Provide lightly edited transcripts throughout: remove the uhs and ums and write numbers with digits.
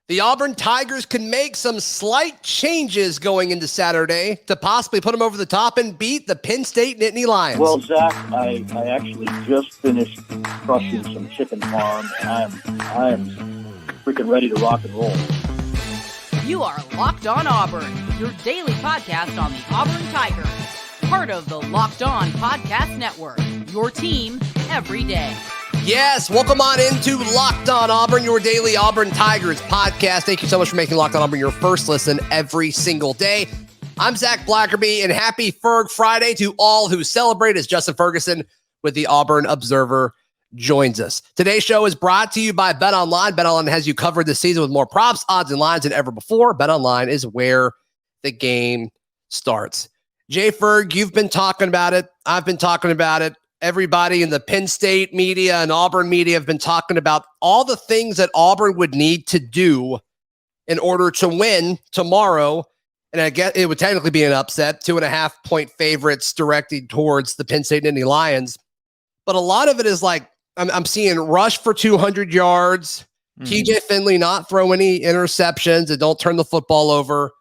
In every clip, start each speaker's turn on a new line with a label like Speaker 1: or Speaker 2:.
Speaker 1: The Auburn Tigers can make some slight changes going into Saturday to possibly put them over the top and beat the Penn State Nittany Lions.
Speaker 2: Well, Zach, I actually just finished crushing some chicken farm, and I am freaking ready to rock and roll.
Speaker 3: You are Locked On Auburn, your daily podcast on the Auburn Tigers. Part of the Locked On Podcast Network, your team every day.
Speaker 1: Yes, welcome on into Locked On Auburn, your daily Auburn Tigers podcast. Thank you so much for making Locked On Auburn your first listen every single day. I'm Zach Blackerby, and happy Ferg Friday to all who celebrate as Justin Ferguson with the Auburn Observer joins us. Today's show is brought to you by BetOnline. BetOnline has you covered this season with more props, odds, and lines than ever before. BetOnline is where the game starts. Jay Ferg, you've been talking about it. I've been talking about it. Everybody in the Penn State media and Auburn media have been talking about all the things that Auburn would need to do in order to win tomorrow. And I guess it would technically be an upset, 2.5-point favorites directed towards the Penn State Nittany Lions. But a lot of it is like, I'm seeing rush for 200 yards, TJ Finley not throw any interceptions and don't turn the football over,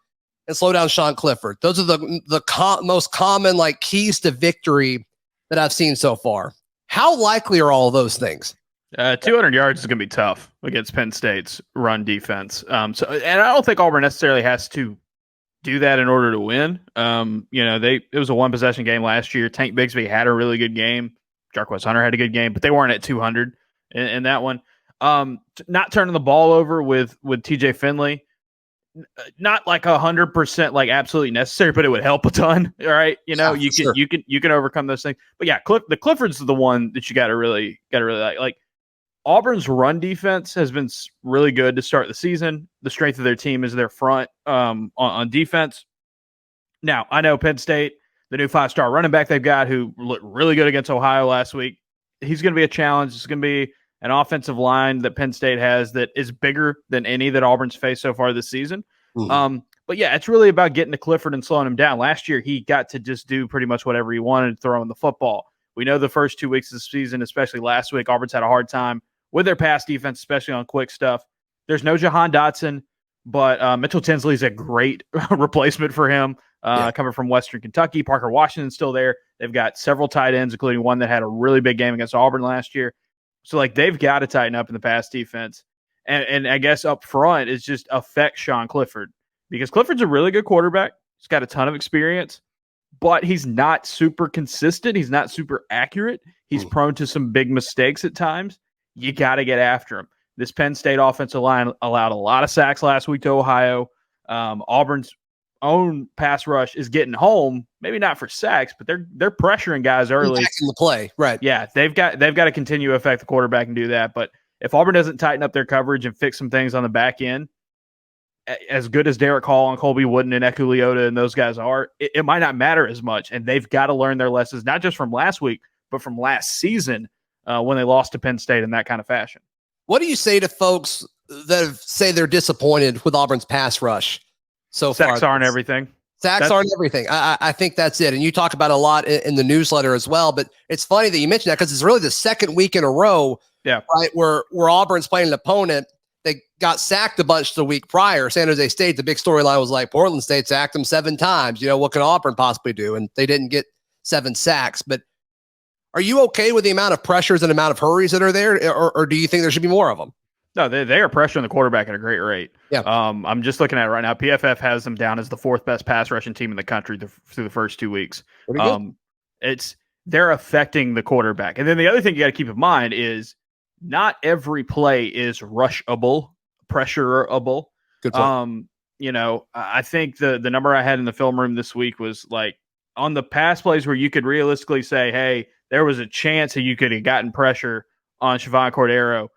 Speaker 1: and slow down Sean Clifford. Those are the most common like keys to victory that I've seen so far. How likely are all of those things?
Speaker 4: 200 yards is going to be tough against Penn State's run defense. And I don't think Auburn necessarily has to do that in order to win. It was a one possession game last year. Tank Bigsby had a really good game. Jarquez Hunter had a good game, but they weren't at 200 in that one. Not turning the ball over with TJ Finley, not like 100% like absolutely necessary, but it would help a ton. All right. You can overcome those things, but yeah, the Clifford's the one that you got to really like. Auburn's run defense has been really good to start the season. The strength of their team is their front on defense. Now I know Penn State, the new 5-star running back they've got who looked really good against Ohio last week. He's going to be a challenge. It's going to be an offensive line that Penn State has that is bigger than any that Auburn's faced so far this season. But yeah, it's really about getting to Clifford and slowing him down. Last year, he got to just do pretty much whatever he wanted throwing the football. We know the first 2 weeks of the season, especially last week, Auburn's had a hard time with their pass defense, especially on quick stuff. There's no Jahan Dotson, but Mitchell Tinsley's a great replacement for him coming from Western Kentucky. Parker Washington's still there. They've got several tight ends, including one that had a really big game against Auburn last year. So, like, they've got to tighten up in the pass defense. And I guess up front is just affect Sean Clifford, because Clifford's a really good quarterback. He's got a ton of experience, but he's not super consistent. He's not super accurate. He's prone to some big mistakes at times. You got to get after him. This Penn State offensive line allowed a lot of sacks last week to Ohio. Auburn's own pass rush is getting home, maybe not for sacks, but they're pressuring guys early
Speaker 1: in the play, right?
Speaker 4: Yeah, they've got to continue to affect the quarterback and do that. But if Auburn doesn't tighten up their coverage and fix some things on the back end, as good as Derek Hall and Colby Wooden and Eku Leota and those guys are, it might not matter as much. And they've got to learn their lessons, not just from last week, but from last season when they lost to Penn State in that kind of fashion.
Speaker 1: What do you say to folks that say they're disappointed with Auburn's pass rush so far?
Speaker 4: Sacks aren't everything.
Speaker 1: Sacks aren't everything. I think that's it. And you talk about it a lot in the newsletter as well. But it's funny that you mentioned that because it's really the second week in a row, right, where Auburn's playing an opponent. They got sacked a bunch the week prior. San Jose State, the big storyline was like Portland State sacked them 7 times. What can Auburn possibly do? And they didn't get 7 sacks. But are you okay with the amount of pressures and amount of hurries that are there? Or do you think there should be more of them?
Speaker 4: No, they are pressuring the quarterback at a great rate.
Speaker 1: Yeah.
Speaker 4: I'm just looking at it right now. PFF has them down as the 4th best pass rushing team in the country through the first 2 weeks. They're affecting the quarterback. And then the other thing you got to keep in mind is not every play is rushable, pressureable.
Speaker 1: Good point.
Speaker 4: I think the number I had in the film room this week was like on the pass plays where you could realistically say, hey, there was a chance that you could have gotten pressure on Siobhan Cordero.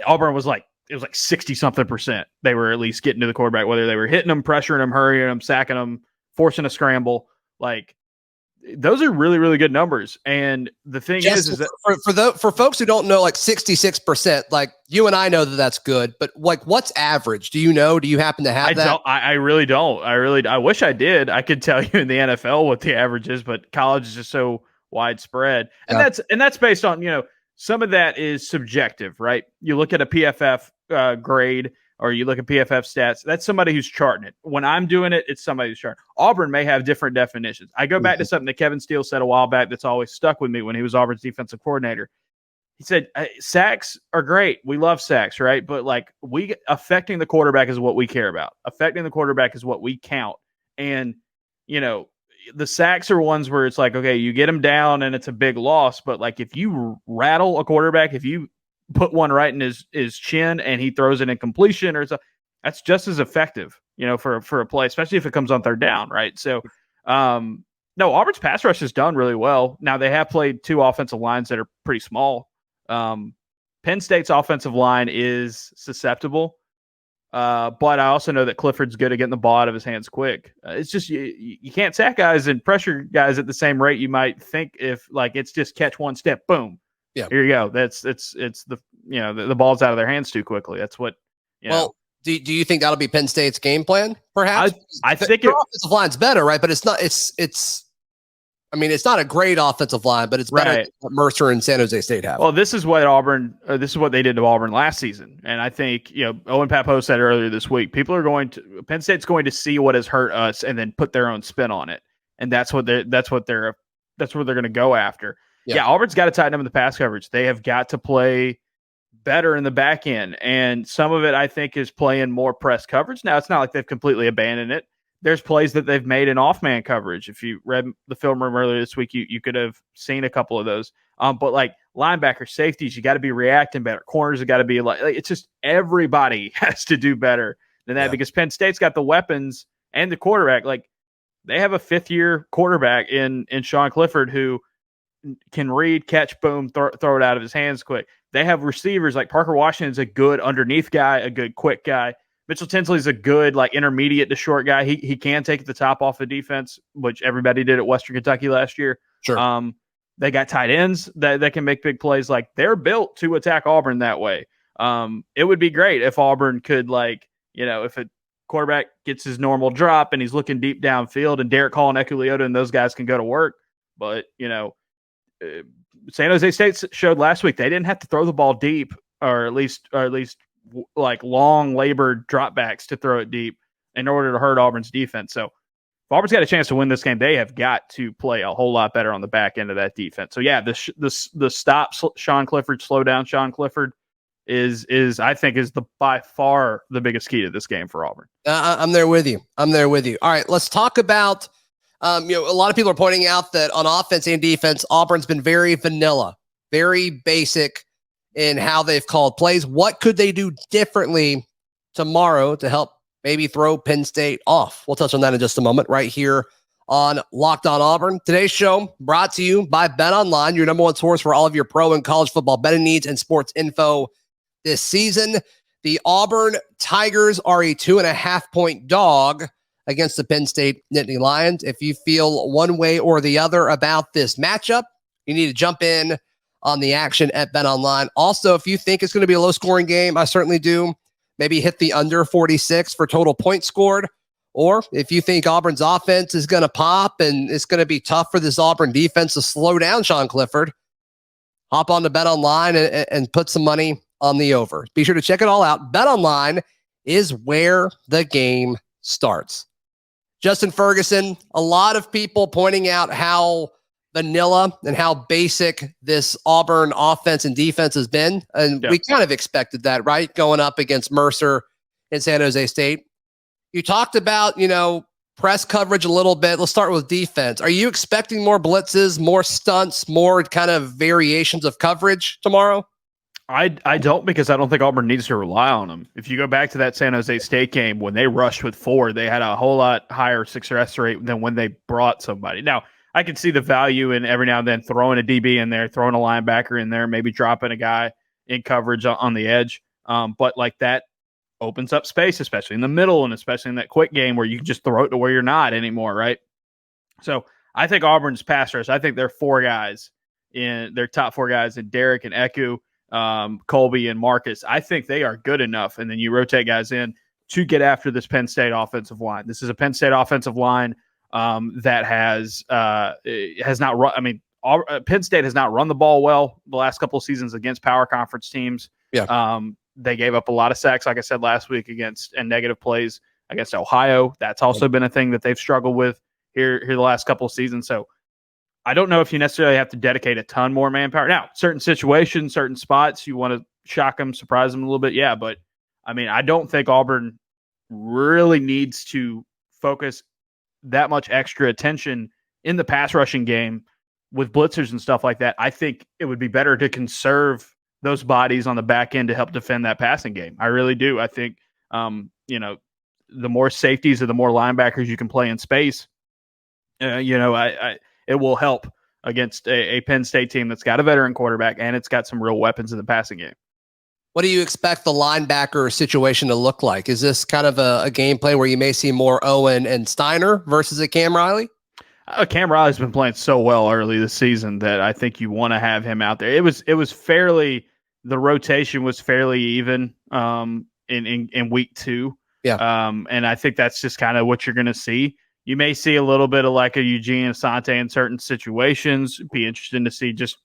Speaker 4: Auburn was like, it was like 60-something%. They were at least getting to the quarterback, whether they were hitting them, pressuring them, hurrying them, sacking them, forcing a scramble. Like, those are really, really good numbers. And the thing is that
Speaker 1: for folks who don't know, like 66%, like you and I know that that's good, but like what's average? Do you know? Do you happen to have that?
Speaker 4: I really don't. I wish I did. I could tell you in the NFL what the average is, but college is just so widespread. And that's based on, some of that is subjective, right? You look at a PFF grade or you look at PFF stats, that's somebody who's charting it. When I'm doing it, it's somebody who's charting. Auburn may have different definitions. I go back to something that Kevin Steele said a while back that's always stuck with me when he was Auburn's defensive coordinator. He said, sacks are great. We love sacks, right? But like affecting the quarterback is what we care about. Affecting the quarterback is what we count. And, the sacks are ones where it's like, okay, you get him down and it's a big loss. But like if you rattle a quarterback, if you put one right in his chin and he throws it in completion or something, that's just as effective, for a play, especially if it comes on third down, right? So, no, Auburn's pass rush has done really well. Now they have played two offensive lines that are pretty small. Penn State's offensive line is susceptible. But I also know that Clifford's good at getting the ball out of his hands quick. It's just you can't sack guys and pressure guys at the same rate you might think if like it's just catch one step, boom.
Speaker 1: Yeah.
Speaker 4: Here you go. It's the the ball's out of their hands too quickly. That's what.
Speaker 1: Well, do you think that'll be Penn State's game plan? Perhaps
Speaker 4: I think
Speaker 1: their offensive line's better, right? But it's not. It's not a great offensive line, but it's better than what Mercer and San Jose State have.
Speaker 4: Well, this is what they did to Auburn last season. And I think, Owen Papo said earlier this week, Penn State's going to see what has hurt us and then put their own spin on it. And that's where they're going to go after. Yeah. Auburn's got to tighten up in the pass coverage. They have got to play better in the back end. And some of it, I think, is playing more press coverage. Now, it's not like they've completely abandoned it. There's plays that they've made in off-man coverage. If you read the film room earlier this week, you could have seen a couple of those. But like linebacker, safeties, you got to be reacting better. Corners have got to be like it's just everybody has to do better than that because Penn State's got the weapons and the quarterback. Like they have a fifth-year quarterback in Sean Clifford who can read, catch, boom, throw it out of his hands quick. They have receivers like Parker Washington's a good underneath guy, a good quick guy. Mitchell Tinsley's a good, like, intermediate to short guy. He can take the top off the defense, which everybody did at Western Kentucky last year.
Speaker 1: Sure.
Speaker 4: They got tight ends that can make big plays. Like, they're built to attack Auburn that way. It would be great if Auburn could, if a quarterback gets his normal drop and he's looking deep downfield and Derek Hall and Ekuliota and those guys can go to work. But, San Jose State showed last week they didn't have to throw the ball deep or at least like long labored dropbacks to throw it deep in order to hurt Auburn's defense. So if Auburn's got a chance to win this game, they have got to play a whole lot better on the back end of that defense. So yeah, the stop Sean Clifford, slow down Sean Clifford is I think is by far the biggest key to this game for Auburn.
Speaker 1: I'm there with you. All right, let's talk about a lot of people are pointing out that on offense and defense, Auburn's been very vanilla, very basic in how they've called plays. What could they do differently tomorrow to help maybe throw Penn State off? We'll touch on that in just a moment right here on Locked On Auburn. Today's show brought to you by BetOnline, your number one source for all of your pro and college football betting needs and sports info this season. The Auburn Tigers are a 2.5-point dog against the Penn State Nittany Lions. If you feel one way or the other about this matchup, you need to jump in on the action at BetOnline. Also, if you think it's going to be a low-scoring game, I certainly do. Maybe hit the under 46 for total points scored. Or if you think Auburn's offense is going to pop and it's going to be tough for this Auburn defense to slow down Sean Clifford, hop on to BetOnline and put some money on the over. Be sure to check it all out. BetOnline is where the game starts. Justin Ferguson, a lot of people pointing out how vanilla and how basic this Auburn offense and defense has been. And we kind of expected that, right? Going up against Mercer and San Jose State. You talked about, press coverage a little bit. Let's start with defense. Are you expecting more blitzes, more stunts, more kind of variations of coverage tomorrow?
Speaker 4: I don't, because I don't think Auburn needs to rely on them. If you go back to that San Jose State game, when they rushed with 4, they had a whole lot higher success rate than when they brought somebody. Now, I can see the value in every now and then throwing a DB in there, throwing a linebacker in there, maybe dropping a guy in coverage on the edge. But like that opens up space, especially in the middle and especially in that quick game where you can just throw it to where you're not anymore, right? So I think Auburn's pass rush, I think their top 4 guys in Derek and Eku, Colby and Marcus. I think they are good enough. And then you rotate guys in to get after this Penn State offensive line. This is a Penn State offensive line that has not run. I mean, Penn State has not run the ball well the last couple of seasons against power conference teams.
Speaker 1: Yeah.
Speaker 4: they gave up a lot of sacks, like I said last week, and negative plays against Ohio. That's also been a thing that they've struggled with here the last couple of seasons. So I don't know if you necessarily have to dedicate a ton more manpower. Now, certain situations, certain spots, you want to shock them, surprise them a little bit. Yeah, but I mean, I don't think Auburn really needs to focus that much extra attention in the pass rushing game with blitzers and stuff like that. I think it would be better to conserve those bodies on the back end to help defend that passing game. I really do. I think, the more safeties or the more linebackers you can play in space, it will help against a Penn State team that's got a veteran quarterback and it's got some real weapons in the passing game.
Speaker 1: What do you expect the linebacker situation to look like? Is this kind of a game plan where you may see more Owen and Steiner versus a Cam Riley?
Speaker 4: Cam Riley's been playing so well early this season that I think you want to have him out there. It was fairly, the rotation was fairly even in week 2.
Speaker 1: Yeah.
Speaker 4: And I think that's just kind of what you're going to see. You may see a little bit of like a Eugene Asante in certain situations. Be interesting to see just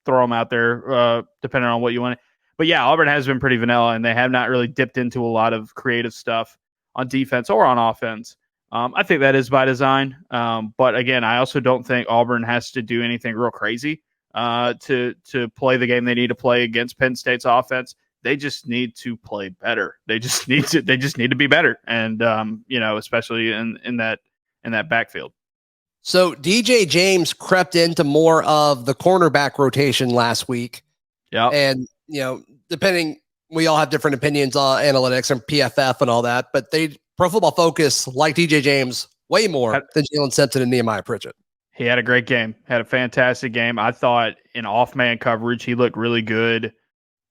Speaker 4: throw them out there depending on what you want. But yeah, Auburn has been pretty vanilla and they have not really dipped into a lot of creative stuff on defense or on offense. I think that is by design. But again, I also don't think Auburn has to do anything real crazy to play the game they need to play against Penn State's offense. They just need to play better. They just need to be better. And especially in that backfield.
Speaker 1: So DJ James crept into more of the cornerback rotation last week.
Speaker 4: Yeah.
Speaker 1: And depending, we all have different opinions on analytics and PFF and all that, but Pro Football Focus like DJ James way more than Jalen Simpson and Nehemiah Pritchett.
Speaker 4: He had a great game, had a fantastic game. I thought in off-man coverage, he looked really good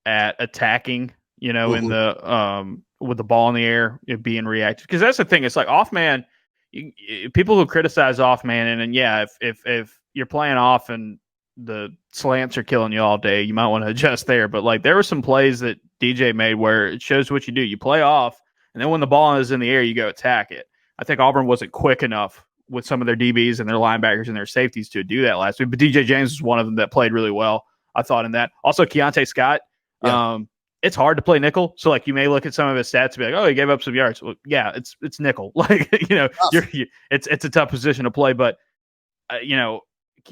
Speaker 4: at attacking, in the with the ball in the air, being reactive. Because that's the thing. It's like off-man, people who criticize off-man, and yeah, if you're playing off and the slants are killing you all day, you might want to adjust there. But like there were some plays that DJ made where it shows what you do. You play off, and then when the ball is in the air, you go attack it. I think Auburn wasn't quick enough with some of their DBs and their linebackers and their safeties to do that last week. But DJ James was one of them that played really well, I thought, in that. Also, Keontae Scott. Yeah. It's hard to play nickel. So like you may look at some of his stats and be like, oh, he gave up some yards. Well, yeah, it's nickel. Like, it's a tough position to play. But,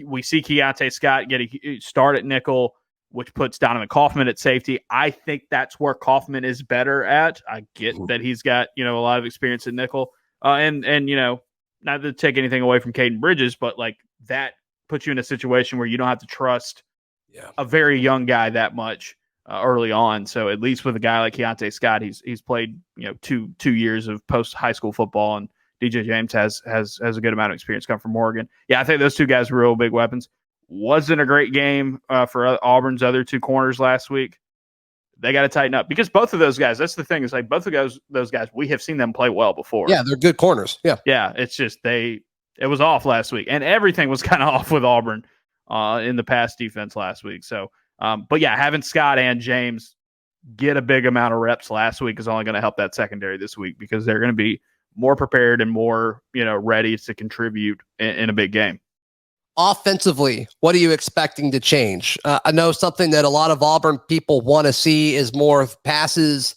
Speaker 4: we see Keontae Scott get a start at nickel, which puts Donovan Kaufman at safety. I think that's where Kaufman is better at. I get that he's got, a lot of experience at nickel. And not to take anything away from Caden Bridges, but like that puts you in a situation where you don't have to trust a very young guy that much early on. So at least with a guy like Keontae Scott, he's played, 2 years of post high school football, and DJ James has a good amount of experience come from Oregon. Yeah, I think those two guys were real big weapons. Wasn't a great game for Auburn's other 2 corners last week. They got to tighten up because both of those guys, that's the thing. It's like both of those guys, we have seen them play well before.
Speaker 1: Yeah, they're good corners. Yeah.
Speaker 4: Yeah, it's just it was off last week, and everything was kind of off with Auburn in the pass defense last week. So, but yeah, having Scott and James get a big amount of reps last week is only going to help that secondary this week because they're going to be more prepared and more, ready to contribute in a big game.
Speaker 1: Offensively, what are you expecting to change? I know something that a lot of Auburn people want to see is more passes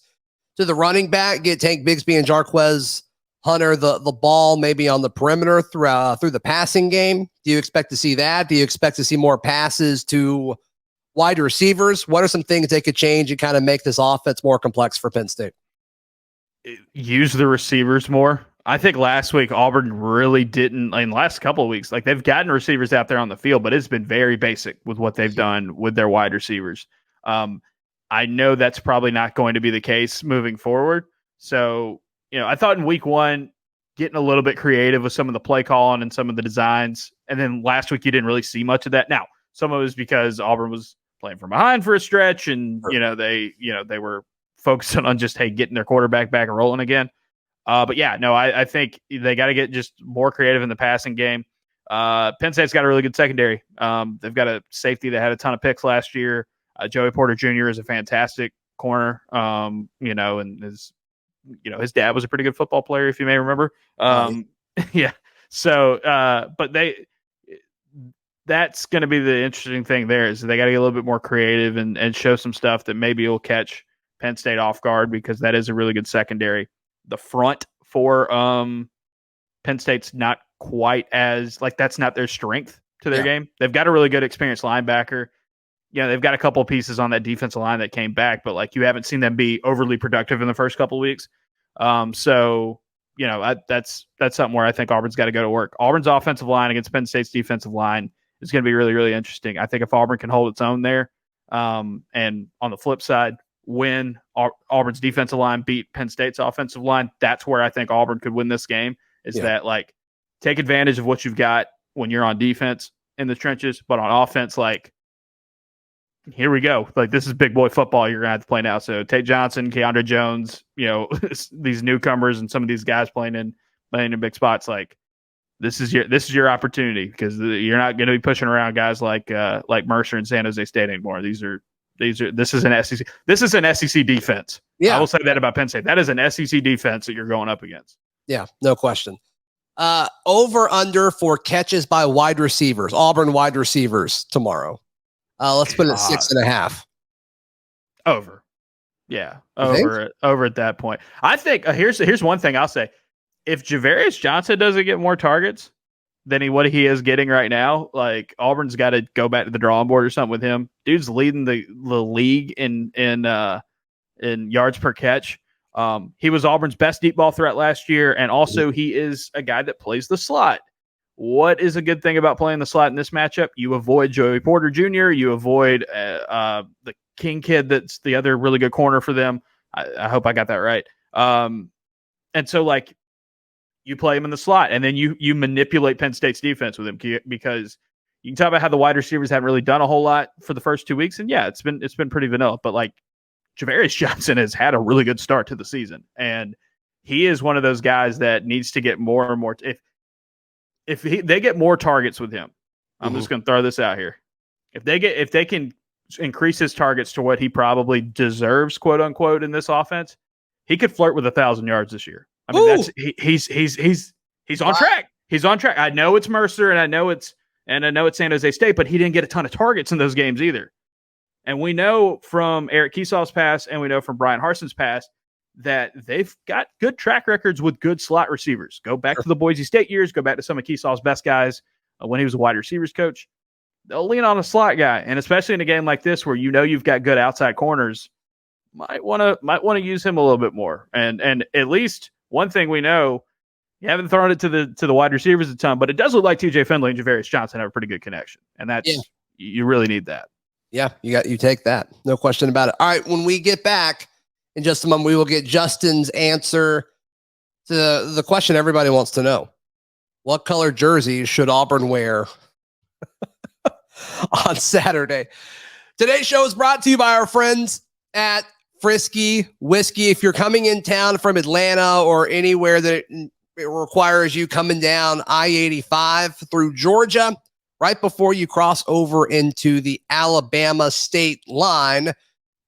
Speaker 1: to the running back, get Tank Bigsby and Jarquez Hunter the ball maybe on the perimeter through the passing game. Do you expect to see that? Do you expect to see more passes to wide receivers? What are some things they could change and kind of make this offense more complex for Penn State?
Speaker 4: Use the receivers more. I think last week Auburn really didn't, in the last couple of weeks, like they've gotten receivers out there on the field, but it's been very basic with what they've done with their wide receivers. I know that's probably not going to be the case moving forward. So, I thought in week 1, getting a little bit creative with some of the play calling and some of the designs. And then last week, you didn't really see much of that. Now, some of it was because Auburn was playing from behind for a stretch and, they were focusing on just, getting their quarterback back and rolling again. But yeah, no, I think they got to get just more creative in the passing game. Penn State's got a really good secondary. They've got a safety that had a ton of picks last year. Joey Porter Jr. is a fantastic corner, and his dad was a pretty good football player, if you may remember. Yeah. So, but that's going to be the interesting thing there is they got to get a little bit more creative and show some stuff that maybe will catch Penn State off guard because that is a really good secondary. The front for Penn State's not quite as that's not their strength to their game. They've got a really good experienced linebacker. They've got a couple of pieces on that defensive line that came back, but you haven't seen them be overly productive in the first couple of weeks. So that's something where I think Auburn's got to go to work. Auburn's offensive line against Penn State's defensive line is going to be really, really interesting. I think if Auburn can hold its own there, and on the flip side, when Auburn's defensive line beat Penn State's offensive line, that's where I think Auburn could win this game. That take advantage of what you've got when you're on defense in the trenches, but on offense, here we go. This is big boy football you're going to have to play now. So Tate Johnson, Keandre Jones, these newcomers and some of these guys playing in big spots. This is your opportunity because you're not going to be pushing around guys like Mercer and San Jose State anymore. This is an SEC. This is an SEC defense. Yeah. I will say that about Penn State. That is an SEC defense that you're going up against.
Speaker 1: Yeah, no question. Over under for catches by wide receivers, Auburn wide receivers tomorrow. Let's put it at 6.5.
Speaker 4: Over. Yeah. Over at that point. I think here's one thing I'll say. If Javarius Johnson doesn't get more targets than what he is getting right now, Auburn's got to go back to the drawing board or something with him. Dude's leading the league in yards per catch. He was Auburn's best deep ball threat last year, and also he is a guy that plays the slot. What is a good thing about playing the slot in this matchup? You avoid Joey Porter Jr., you avoid the King kid that's the other really good corner for them. I hope I got that right. And so, you play him in the slot, and then you manipulate Penn State's defense with him because you can talk about how the wide receivers haven't really done a whole lot for the first 2 weeks, and it's been pretty vanilla. But Javarius Johnson has had a really good start to the season, and he is one of those guys that needs to get more and more. If they get more targets with him, I'm just going to throw this out here. If they can increase his targets to what he probably deserves, quote unquote, in this offense, he could flirt with 1,000 yards this year. I mean, he's on track. He's on track. I know it's Mercer and I know it's San Jose State, but he didn't get a ton of targets in those games either. And we know from Eric Kiesau's past, and we know from Bryan Harsin's past, that they've got good track records with good slot receivers. Go back to the Boise State years. Go back to some of Kiesau's best guys when he was a wide receivers coach. They'll lean on a slot guy, and especially in a game like this where you've got good outside corners, might want to use him a little bit more. And at least one thing we know, you haven't thrown it to the wide receivers a ton, but it does look like TJ Finley and Javarius Johnson have a pretty good connection, and that's you really need that. Yeah, you take that, no question about it. All right, when we get back in just a moment, we will get Justin's answer to the question everybody wants to know: what color jersey should Auburn wear on Saturday? Today's show is brought to you by our friends at Frisky Whiskey. If you're coming in town from Atlanta or anywhere that it requires you coming down I-85 through Georgia, right before you cross over into the Alabama state line,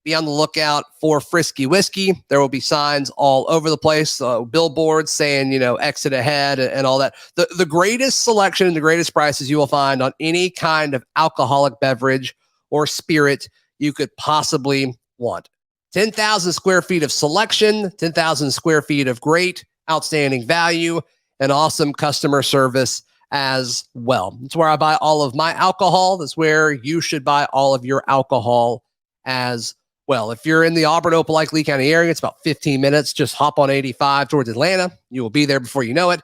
Speaker 4: be on the lookout for Frisky Whiskey. There will be signs all over the place, billboards saying, exit ahead and all that. The greatest selection and the greatest prices you will find on any kind of alcoholic beverage or spirit you could possibly want. 10,000 square feet of selection, 10,000 square feet of great, outstanding value, and awesome customer service as well. It's where I buy all of my alcohol. That's where you should buy all of your alcohol as well. If you're in the Auburn, Opelika, Lee County area, it's about 15 minutes. Just hop on 85 towards Atlanta. You will be there before you know it.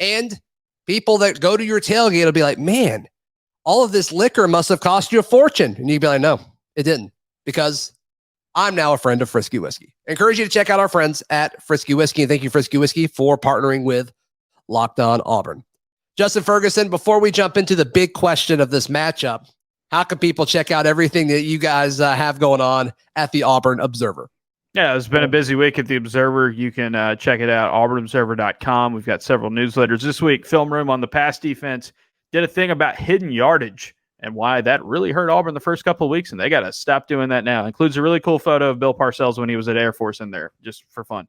Speaker 4: And people that go to your tailgate will be like, man, all of this liquor must have cost you a fortune. And you'd be like, no, it didn't, because I'm now a friend of Frisky Whiskey. I encourage you to check out our friends at Frisky Whiskey. And thank you, Frisky Whiskey, for partnering with Locked On Auburn. Justin Ferguson, before we jump into the big question of this matchup, how can people check out everything that you guys have going on at the Auburn Observer? Yeah, it's been a busy week at the Observer. You can check it out, auburnobserver.com. We've got several newsletters this week. Film Room on the pass defense did a thing about hidden yardage and why that really hurt Auburn the first couple of weeks, and they got to stop doing that now. Includes a really cool photo of Bill Parcells when he was at Air Force in there, just for fun.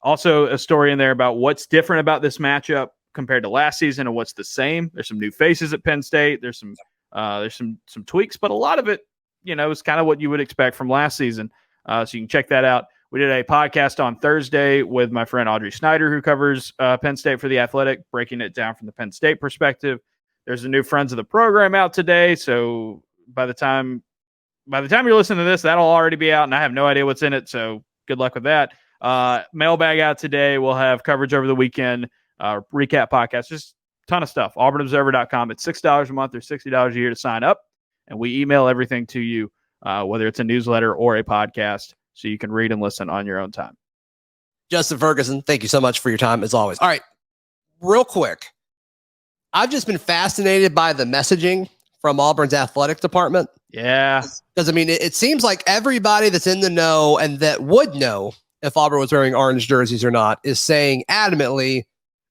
Speaker 4: Also, a story in there about what's different about this matchup compared to last season and what's the same. There's some new faces at Penn State. There's some tweaks, but a lot of it, is kind of what you would expect from last season. So you can check that out. We did a podcast on Thursday with my friend Audrey Snyder, who covers Penn State for The Athletic, breaking it down from the Penn State perspective. There's a new Friends of the Program out today, so by the time you're listening to this, that'll already be out, and I have no idea what's in it, so good luck with that. Mailbag out today. We'll have coverage over the weekend, recap podcast, just a ton of stuff. AuburnObserver.com. It's $6 a month or $60 a year to sign up, and we email everything to you, whether it's a newsletter or a podcast, so you can read and listen on your own time.
Speaker 1: Justin Ferguson, thank you so much for your time, as always. All right, real quick. I've just been fascinated by the messaging from Auburn's athletic department.
Speaker 4: Yeah.
Speaker 1: Because, I mean, it seems like everybody that's in the know and that would know if Auburn was wearing orange jerseys or not is saying adamantly,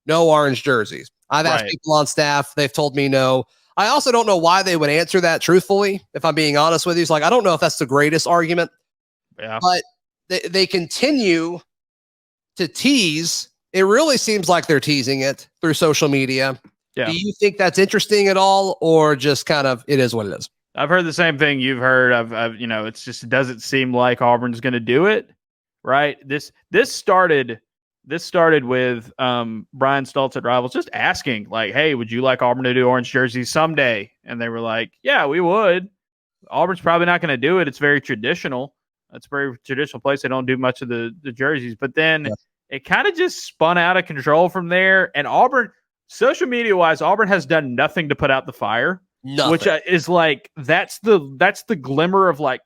Speaker 1: no orange jerseys. I've asked people on staff. They've told me no. I also don't know why they would answer that truthfully, if I'm being honest with you. It's like, I don't know if that's the greatest argument.
Speaker 4: Yeah.
Speaker 1: But they continue to tease. It really seems like they're teasing it through social media.
Speaker 4: Yeah.
Speaker 1: Do you think that's interesting at all, or just kind of it is what it is?
Speaker 4: I've heard the same thing you've heard. It doesn't seem like Auburn's going to do it, right? This started with Brian Stoltz at Rivals just asking, like, hey, would you like Auburn to do orange jerseys someday? And they were like, yeah, we would. Auburn's probably not going to do it. It's very traditional. It's a very traditional place. They don't do much of the jerseys. But then it kind of just spun out of control from there. And Auburn, social media wise, Auburn has done nothing to put out the fire.
Speaker 1: Nothing.
Speaker 4: Which is like, that's the glimmer of like,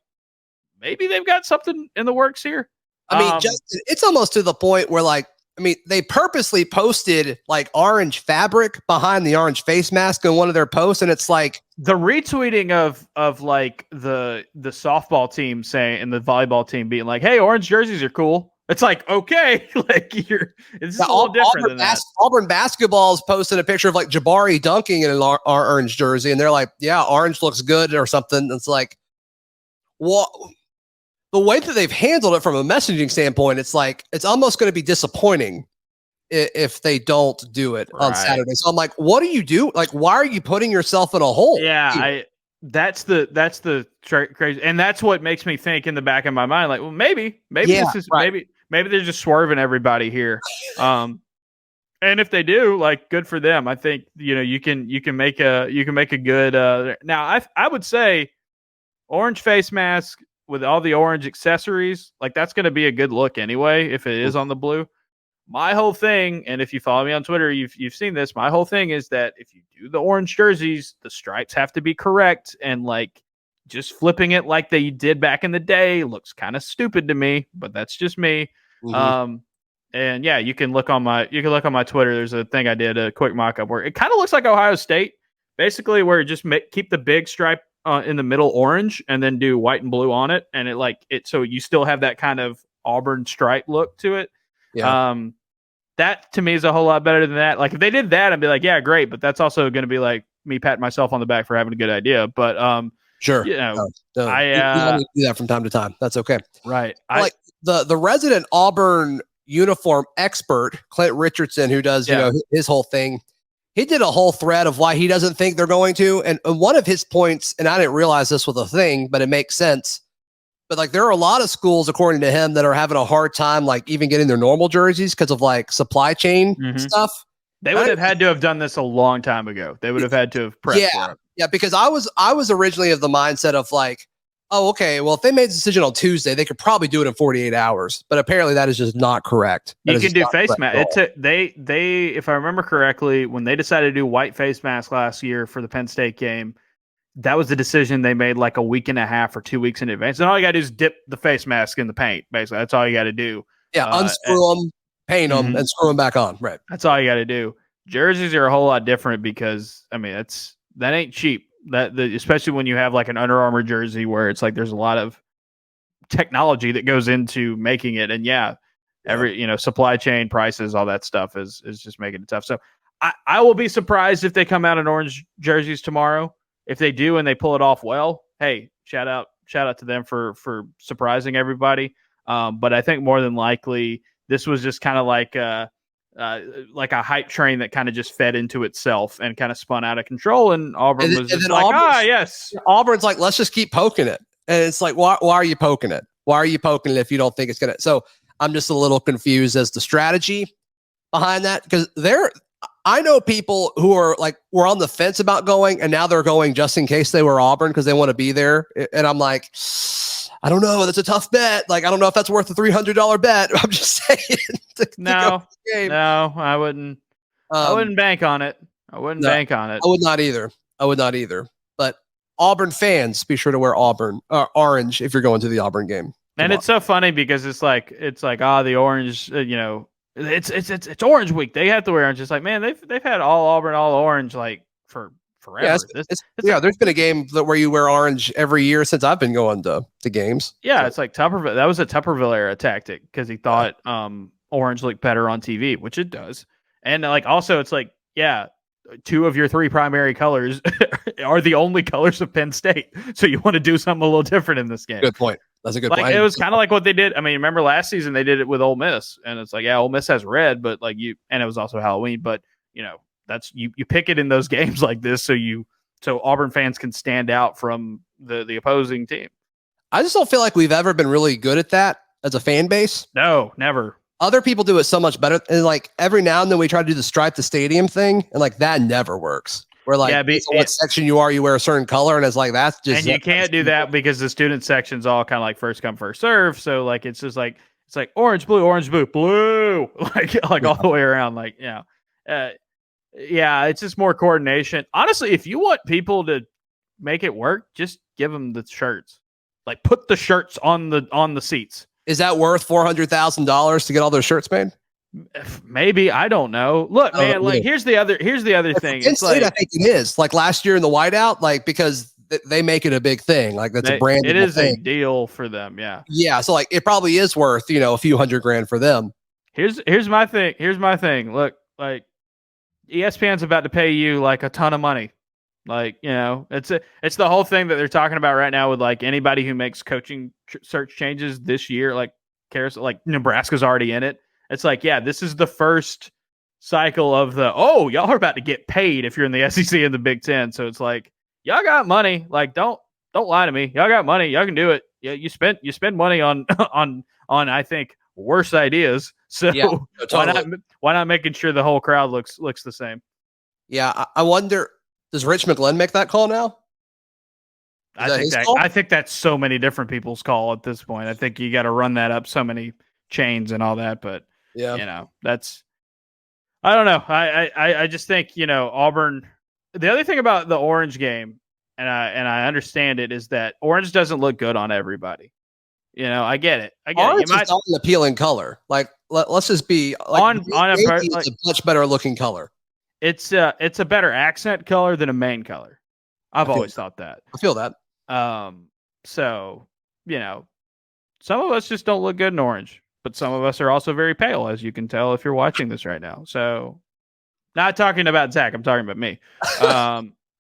Speaker 4: maybe they've got something in the works here.
Speaker 1: I mean, Justin, it's almost to the point where, like, I mean, they purposely posted like orange fabric behind the orange face mask in one of their posts, and it's like
Speaker 4: the retweeting of like the softball team saying and the volleyball team being like, "Hey, orange jerseys are cool." It's like, okay, like it's a little different than that.
Speaker 1: Auburn basketball's posted a picture of like Jabari dunking in our orange jersey, and they're like, "Yeah, orange looks good" or something. It's like, what? The way that they've handled it from a messaging standpoint, it's like it's almost going to be disappointing if they don't do it on Saturday. So I'm like, what do you do? Like, why are you putting yourself in a hole?
Speaker 4: Yeah, that's the crazy, and that's what makes me think in the back of my mind, like, well, maybe this is maybe they're just swerving everybody here. And if they do, like, good for them. I think you can make a good. Now I would say orange face mask with all the orange accessories, like that's going to be a good look anyway, if it is on the blue. My whole thing, and if you follow me on Twitter, you've seen this, my whole thing is that if you do the orange jerseys, the stripes have to be correct, and like just flipping it like they did back in the day looks kind of stupid to me, but that's just me. Mm-hmm. And yeah, you can look on my Twitter. There's a thing I did, a quick mock-up where it kind of looks like Ohio State, basically, where you just keep the big stripe in the middle orange and then do white and blue on it, and it so you still have that kind of Auburn stripe look to it. Yeah. That to me is a whole lot better than that. Like if they did that, I'd be like, yeah, great, but that's also going to be like me patting myself on the back for having a good idea. But
Speaker 1: sure,
Speaker 4: you do
Speaker 1: that from time to time. That's okay,
Speaker 4: right?
Speaker 1: Like the resident Auburn uniform expert, Clint Richardson, who does his whole thing. He did a whole thread of why he doesn't think they're going to. And one of his points, and I didn't realize this was a thing, but it makes sense. But like there are a lot of schools, according to him, that are having a hard time, like even getting their normal jerseys because of like supply chain stuff.
Speaker 4: They would have had to have done this a long time ago. They would have had to have prepped for it.
Speaker 1: Yeah, because I was originally of the mindset of like, oh, okay, well, if they made the decision on Tuesday, they could probably do it in 48 hours. But apparently that is just not correct.
Speaker 4: You can do face mask. They, if I remember correctly, when they decided to do white face mask last year for the Penn State game, that was the decision they made like a week and a half or 2 weeks in advance. And all you got to do is dip the face mask in the paint, basically. That's all you got to do.
Speaker 1: Yeah, unscrew them, paint them, and screw them back on. Right.
Speaker 4: That's all you got to do. Jerseys are a whole lot different because, I mean, that ain't cheap. Especially when you have like an Under Armour jersey where it's like there's a lot of technology that goes into making it, and every supply chain, prices, all that stuff is just making it tough. So I will be surprised if they come out in orange jerseys tomorrow. If they do and they pull it off well, hey, shout out to them for surprising everybody. But I think more than likely this was just kind of like a hype train that kind of just fed into itself and kind of spun out of control. And Auburn was just like, yes.
Speaker 1: Auburn's like, let's just keep poking it. And it's like, why are you poking it? Why are you poking it if you don't think it's going to? So I'm just a little confused as the strategy behind that, because I know people who are like, were on the fence about going, and now they're going just in case they were Auburn because they want to be there. And I'm like, I don't know. That's a tough bet. Like, I don't know if that's worth a $300 bet. I'm just saying.
Speaker 4: No, I wouldn't. I wouldn't bank on it. I wouldn't bank on it.
Speaker 1: I would not either. But Auburn fans, be sure to wear orange if you're going to the Auburn game.
Speaker 4: And it's so funny because it's like the orange, it's Orange Week. They have to wear orange. It's like, man, they've had all Auburn, all orange like for forever.
Speaker 1: There's been a game where you wear orange every year since I've been going to games.
Speaker 4: Yeah,
Speaker 1: so.
Speaker 4: It's like Tupperville. That was a Tupperville era tactic because he thought orange looked better on TV, which it does. And like also, it's like, yeah, 2 of your 3 primary colors are the only colors of Penn State. So you want to do something a little different in this game.
Speaker 1: Good point. That's a good point.
Speaker 4: It was kind of like what they did. I mean, remember last season they did it with Ole Miss, and it's like, yeah, Ole Miss has red, but like and it was also Halloween, but that's you pick it in those games like this, so Auburn fans can stand out from the opposing team.
Speaker 1: I just don't feel like we've ever been really good at that as a fan base.
Speaker 4: No, never.
Speaker 1: Other people do it so much better. And like every now and then we try to do the stripe the stadium thing, and like that never works. We're like, what section you wear a certain color, and it's like that's just.
Speaker 4: And you can't do that because the student section's all kind of like first come first serve. So like it's just like orange blue, like all the way around. Like it's just more coordination. Honestly, if you want people to make it work, just give them the shirts. Like put the shirts on the seats. Is
Speaker 1: that worth $400,000 to get all those shirts made?
Speaker 4: Maybe, I don't know. Look, man, like here's the other thing.
Speaker 1: It's like, I think it is like last year in the whiteout, like because they make it a big thing. Like that's a brand.
Speaker 4: It is a deal for them. Yeah.
Speaker 1: Yeah. So like it probably is worth a few $100,000 for them.
Speaker 4: Here's my thing. Look, like ESPN's about to pay you like a ton of money. Like, it's the whole thing that they're talking about right now with like anybody who makes coaching search changes this year, like cares, like Nebraska's already in it. It's like, yeah, this is the first cycle of y'all are about to get paid if you're in the SEC and the Big Ten. So it's like, y'all got money. Like, don't lie to me. Y'all got money. Y'all can do it. Yeah, you spend money on I think worse ideas. So yeah, totally. why not making sure the whole crowd looks the same?
Speaker 1: Yeah, I wonder. Does Rich McGlynn make that call now?
Speaker 4: I think that's so many different people's call at this point. I think you got to run that up so many chains and all that. But that's I don't know. I just think Auburn. The other thing about the orange game, and I understand it, is that orange doesn't look good on everybody. I get it.
Speaker 1: Orange is not an appealing color. Like let's just be like, it's a much better looking color.
Speaker 4: It's a better accent color than a main color. I've always thought that.
Speaker 1: I feel that.
Speaker 4: So, some of us just don't look good in orange, but some of us are also very pale, as you can tell if you're watching this right now. So, not talking about Zach, I'm talking about me.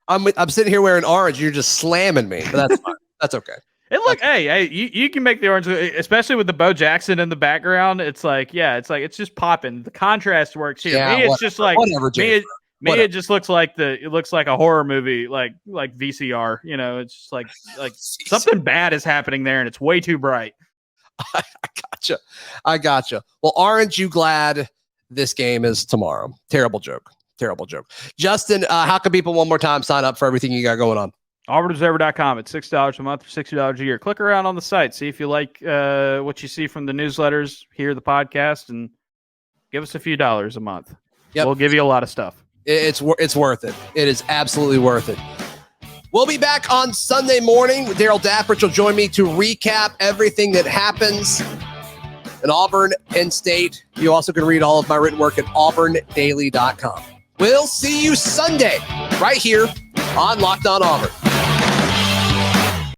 Speaker 1: I'm sitting here wearing orange. You're just slamming me, but that's fine. That's okay.
Speaker 4: And look, hey, you can make the orange, especially with the Bo Jackson in the background. It's just popping. The contrast works here.
Speaker 1: Yeah,
Speaker 4: it's just like it just looks like a horror movie, like VCR. It's just like something bad is happening there, and it's way too bright.
Speaker 1: I gotcha. Well, aren't you glad this game is tomorrow? Terrible joke. Justin, how can people one more time sign up for everything you got going on?
Speaker 4: AuburnObserver.com. It's $6 a month or $60 a year. Click around on the site. See if you like what you see from the newsletters, hear the podcast, and give us a few dollars a month. Yep. We'll give you a lot of stuff.
Speaker 1: It's worth it. It is absolutely worth it. We'll be back on Sunday morning. Daryl Dapprich will join me to recap everything that happens in Auburn, Penn State. You also can read all of my written work at auburndaily.com. We'll see you Sunday right here on Locked On Auburn.